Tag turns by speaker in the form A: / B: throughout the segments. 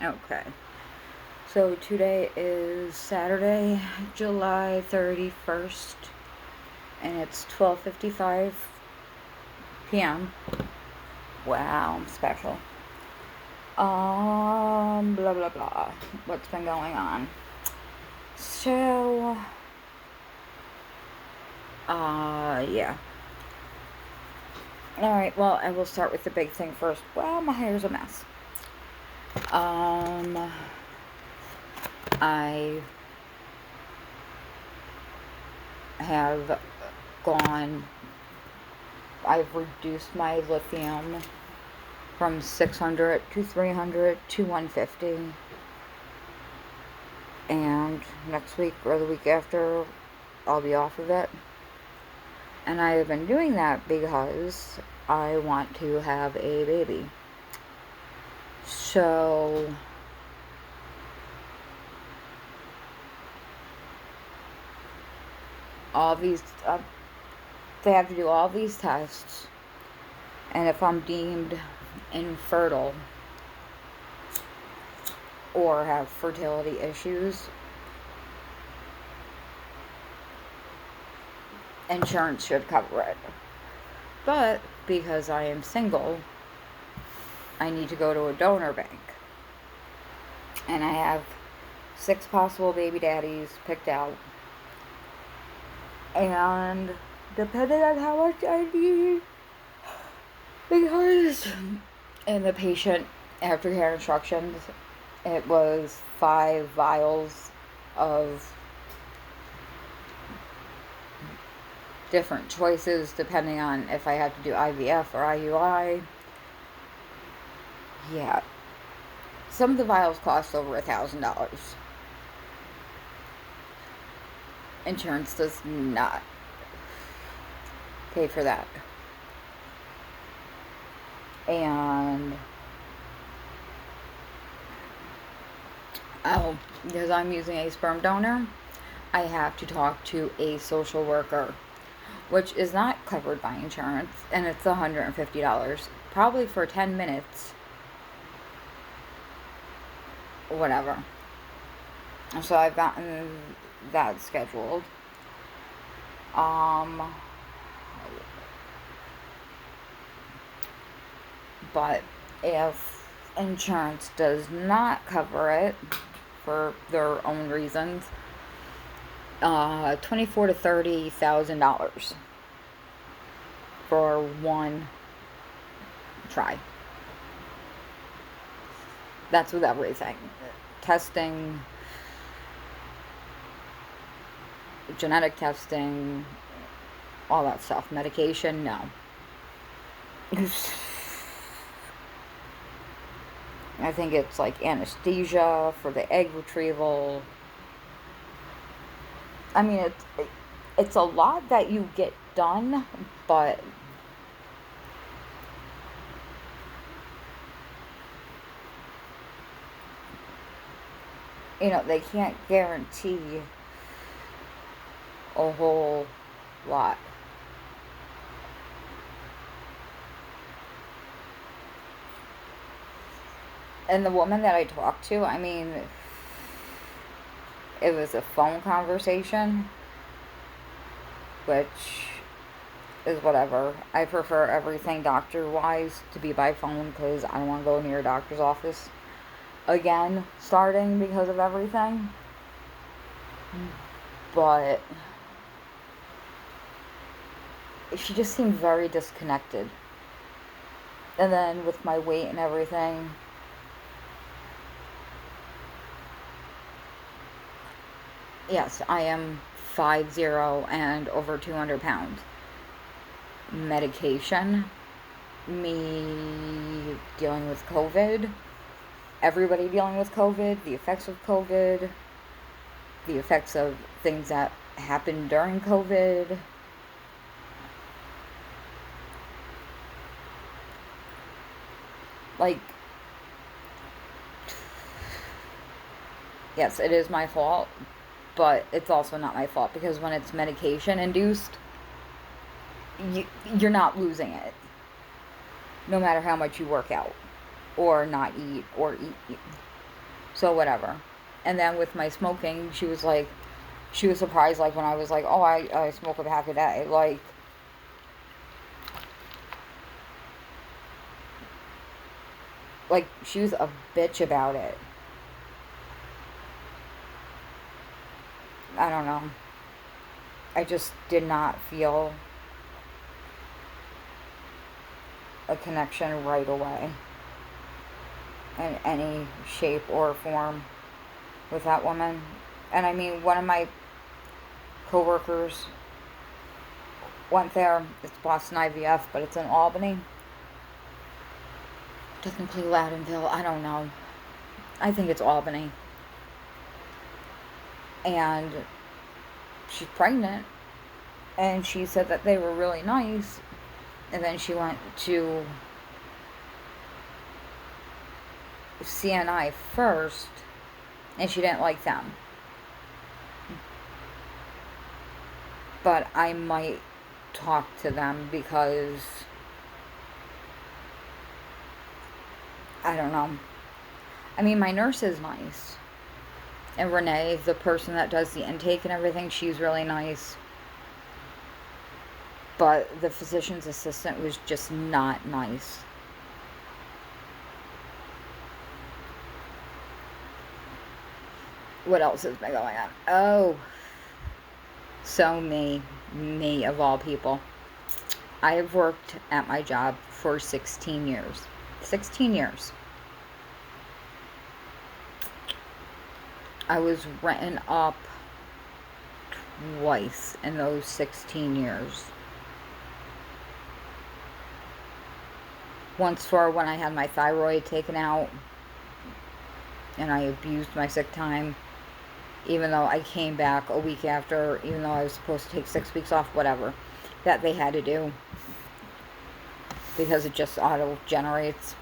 A: Okay. So today is Saturday, July 31st, and it's 12:55 p.m. Wow, I'm special. Blah blah blah. What's been going on? So, yeah. Alright, well, I will start with the big thing first. Well, my hair's a mess. I have I've reduced my lithium from 600 to 300 to 150. And next week or the week after, I'll be off of it. And I have been doing that because I want to have a baby. So, all these, they have to do all these tests. And if I'm deemed infertile or have fertility issues, insurance should cover it. But because I am single, I need to go to a donor bank. And I have 6 possible baby daddies picked out. And depending on how much I need, because in the patient aftercare instructions, it was 5 vials of different choices depending on if I had to do IVF or IUI. Yeah. Some of the vials cost over $1,000. Insurance does not pay for that. And because I'm using a sperm donor, I have to talk to a social worker, which is not covered by insurance, and it's $150, probably for 10 minutes. Whatever. So I've gotten that scheduled. But if insurance does not cover it for their own reasons, $24,000 to $30,000 for one try. That's with everything. Testing, genetic testing, all that stuff. Medication, no. I think it's like anesthesia for the egg retrieval. I mean, it's a lot that you get done, but they can't guarantee a whole lot. And the woman that I talked to, I mean, it was a phone conversation, which is whatever. I prefer everything doctor-wise to be by phone because I don't want to go near a doctor's office again, starting because of everything. But she just seemed very disconnected. And then with my weight and everything, yes, I am 5'0" and over 200 pounds. Medication, me dealing with COVID, everybody dealing with COVID, the effects of COVID, the effects of things that happened during COVID. Like, yes, it is my fault, but it's also not my fault because when it's medication induced, you're not losing it. No matter how much you work out or not eat or eat. So whatever. And then with my smoking, she was surprised, like, when I was like, oh, I smoke a pack a day. Like, she was a bitch about it. I don't know. I just did not feel a connection right away in any shape or form with that woman. And I mean, one of my coworkers went there. It's Boston IVF, but it's in Albany. Technically Loudonville, I don't know. I think it's Albany. And she's pregnant. And she said that they were really nice. And then she went to CNI first. And she didn't like them. But I might talk to them because I don't know. I mean, my nurse is nice. And Renee, the person that does the intake and everything, she's really nice. But the physician's assistant was just not nice. What else has been going on? Oh, so me of all people. I have worked at my job for 16 years. 16 years. I was written up twice in those 16 years. Once for when I had my thyroid taken out and I abused my sick time, even though I came back a week after, even though I was supposed to take 6 weeks off, whatever, that they had to do because it just auto-generates.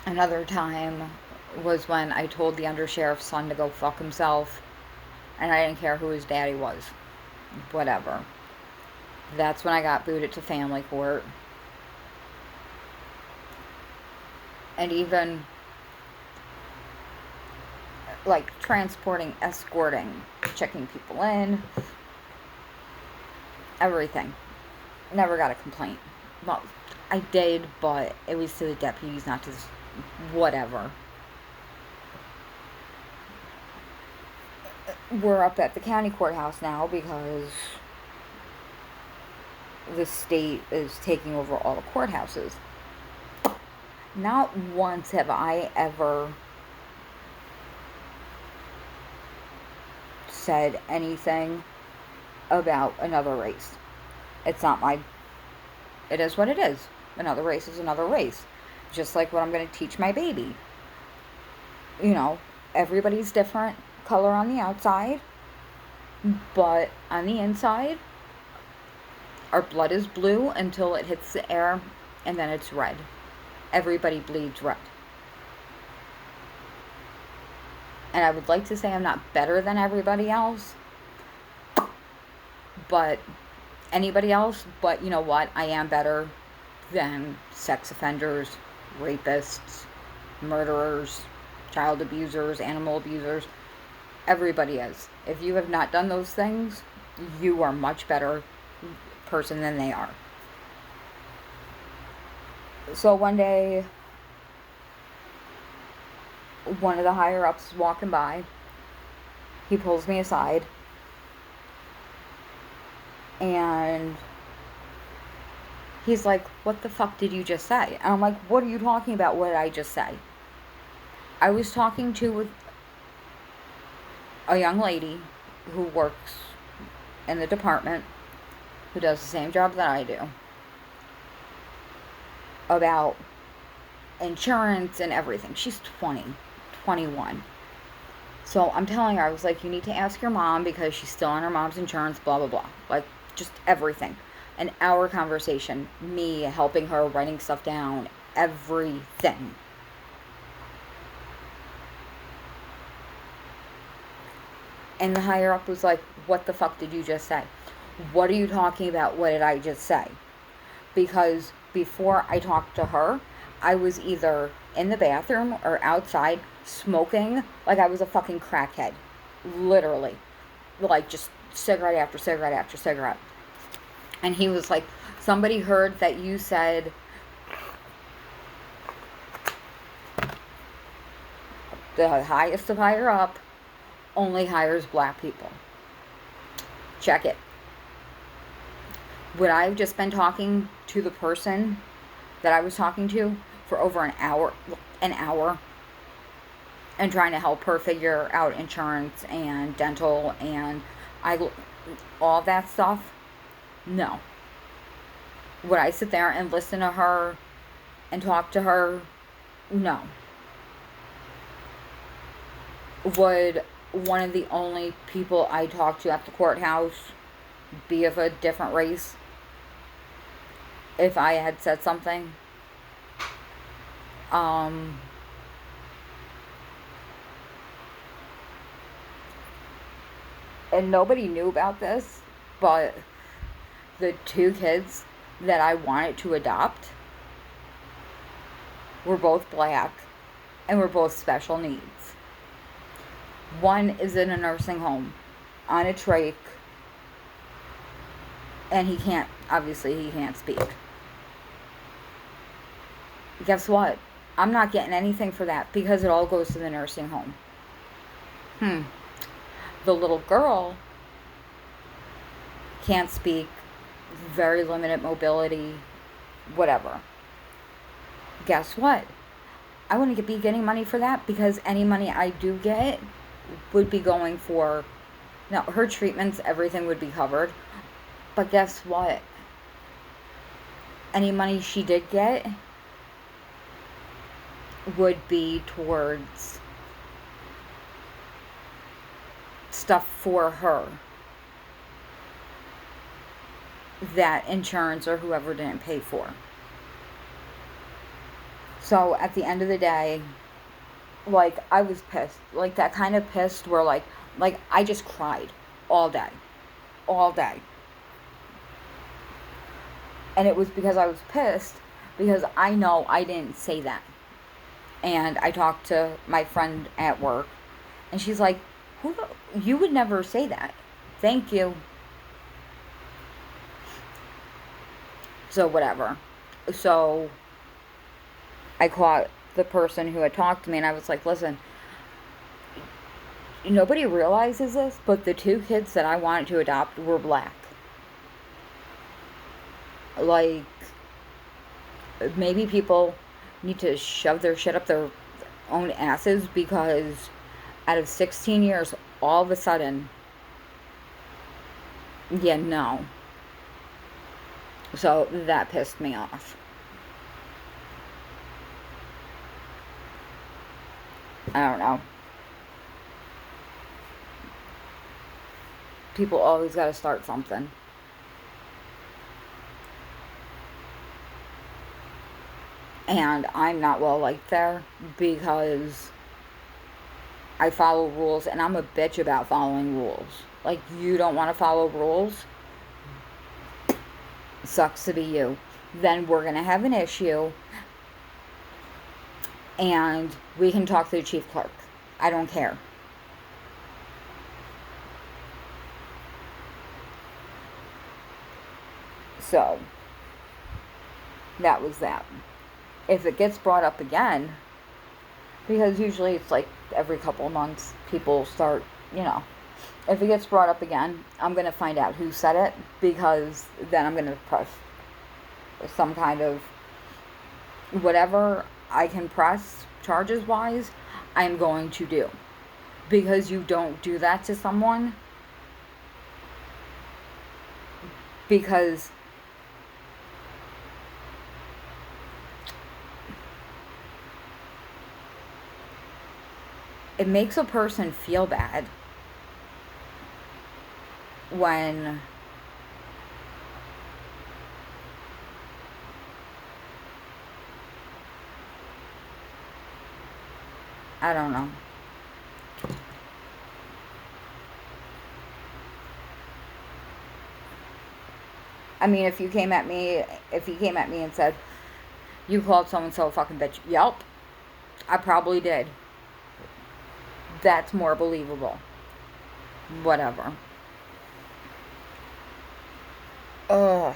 A: Another time was when I told the undersheriff's son to go fuck himself, and I didn't care who his daddy was. Whatever. That's when I got booted to family court. And even, like, transporting, escorting, checking people in, everything. Never got a complaint. Well, I did, but it was to the deputies, not to whatever. We're up at the county courthouse now because the state is taking over all the courthouses. Not once have I ever said anything about another race. It's not my... It is what it is. Another race is another race. Just like what I'm going to teach my baby. You know, everybody's different color on the outside, but on the inside, our blood is blue until it hits the air, and then it's red. Everybody bleeds red. And I would like to say I'm not better than everybody else, but anybody else, but you know what? I am better than sex offenders, rapists, murderers, child abusers, animal abusers. Everybody is. If you have not done those things, you are a much better person than they are. So one day, one of the higher ups walking by, he pulls me aside, and he's like, what the fuck did you just say? And I'm like, what are you talking about? What did I just say? I was talking to a young lady who works in the department, who does the same job that I do, about insurance and everything. She's 20, 21. So I'm telling her, I was like, you need to ask your mom because she's still on her mom's insurance, blah, blah, blah. Like, just everything. An hour conversation, me helping her, writing stuff down, everything. And the higher up was like, what the fuck did you just say? What are you talking about? What did I just say? because before I talked to her, I was either in the bathroom or outside smoking like I was a fucking crackhead. Literally. Like, just cigarette after cigarette after cigarette. And he was like, somebody heard that you said the highest of higher up only hires black people. Check it. Would I have just been talking to the person that I was talking to for over an hour, and trying to help her figure out insurance and dental and all that stuff? No. Would I sit there and listen to her and talk to her? No. Would one of the only people I talked to at the courthouse be of a different race if I had said something? And nobody knew about this, but the two kids that I wanted to adopt were both black and were both special needs. One is in a nursing home on a trach, and he can't speak. Guess what? I'm not getting anything for that because it all goes to the nursing home. The little girl can't speak, very limited mobility, whatever. Guess what? I wouldn't be getting money for that because any money I do get would be going for, now her treatments, everything would be covered. But guess what? Any money she did get would be towards stuff for her that insurance or whoever didn't pay for. So at the end of the day, like, I was pissed. Like, that kind of pissed where like I just cried all day. And it was because I was pissed because I know I didn't say that. And I talked to my friend at work, and she's like, you would never say that. Thank you. So whatever. So I caught the person who had talked to me, and I was like, listen, nobody realizes this, but the two kids that I wanted to adopt were black. Like, maybe people need to shove their shit up their own asses, because out of 16 years, all of a sudden, yeah, no. So that pissed me off. I don't know. People always gotta start something. And I'm not well liked there because I follow rules, and I'm a bitch about following rules. Like, you don't want to follow rules? Sucks to be you. Then we're going to have an issue, and we can talk to the chief clerk. I don't care. So, that was that. If it gets brought up again, because usually it's like every couple of months people start, if it gets brought up again, I'm going to find out who said it, because then I'm going to press some kind of whatever I can press charges wise, I'm going to do. Because you don't do that to someone, because it makes a person feel bad when I don't know. I mean, if he came at me and said, you called so-and-so a fucking bitch. Yep, I probably did. That's more believable. Whatever. Ugh.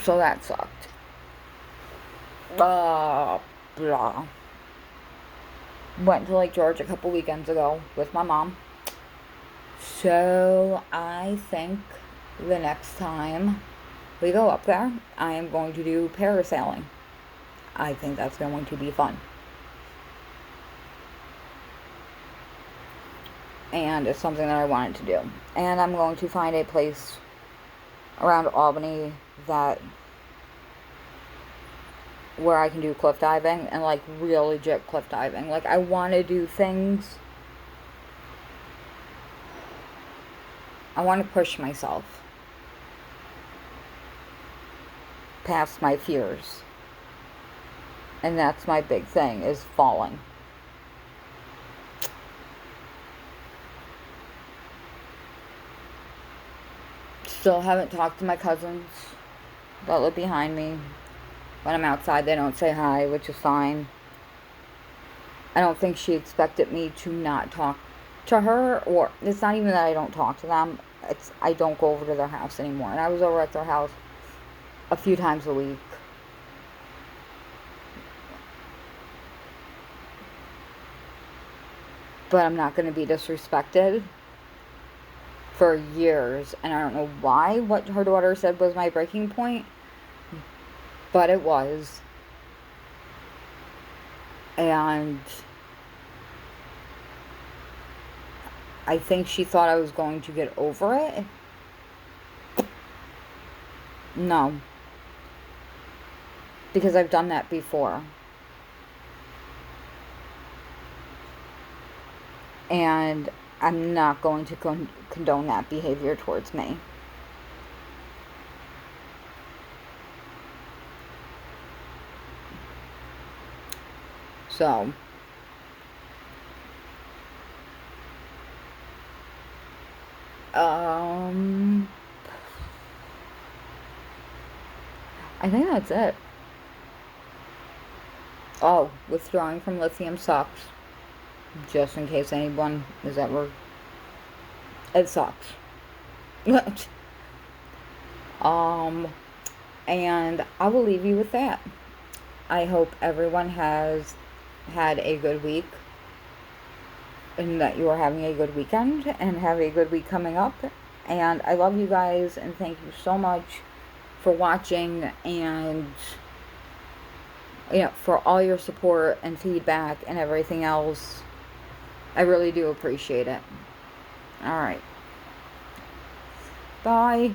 A: So that sucked. Blah. Went to Lake George a couple weekends ago with my mom. So I think the next time we go up there, I am going to do parasailing. I think that's going to be fun. And it's something that I wanted to do. And I'm going to find a place around Albany where I can do cliff diving, and like real legit cliff diving. Like, I want to do things. I want to push myself past my fears. And that's my big thing, is falling. Still haven't talked to my cousins that live behind me. When I'm outside, they don't say hi, which is fine. I don't think she expected me to not talk to her, or it's not even that I don't talk to them. It's I don't go over to their house anymore. And I was over at their house a few times a week. But I'm not going to be disrespected for years. And I don't know why what her daughter said was my breaking point. But it was. And I think she thought I was going to get over it. No. Because I've done that before. And I'm not going to condone that behavior towards me. So, I think that's it. Oh, withdrawing from lithium sucks. Just in case anyone is ever... It sucks. And I will leave you with that. I hope everyone has had a good week, and that you are having a good weekend, and have a good week coming up. And I love you guys, and thank you so much for watching, and for all your support and feedback and everything else. I really do appreciate it. Alright. Bye.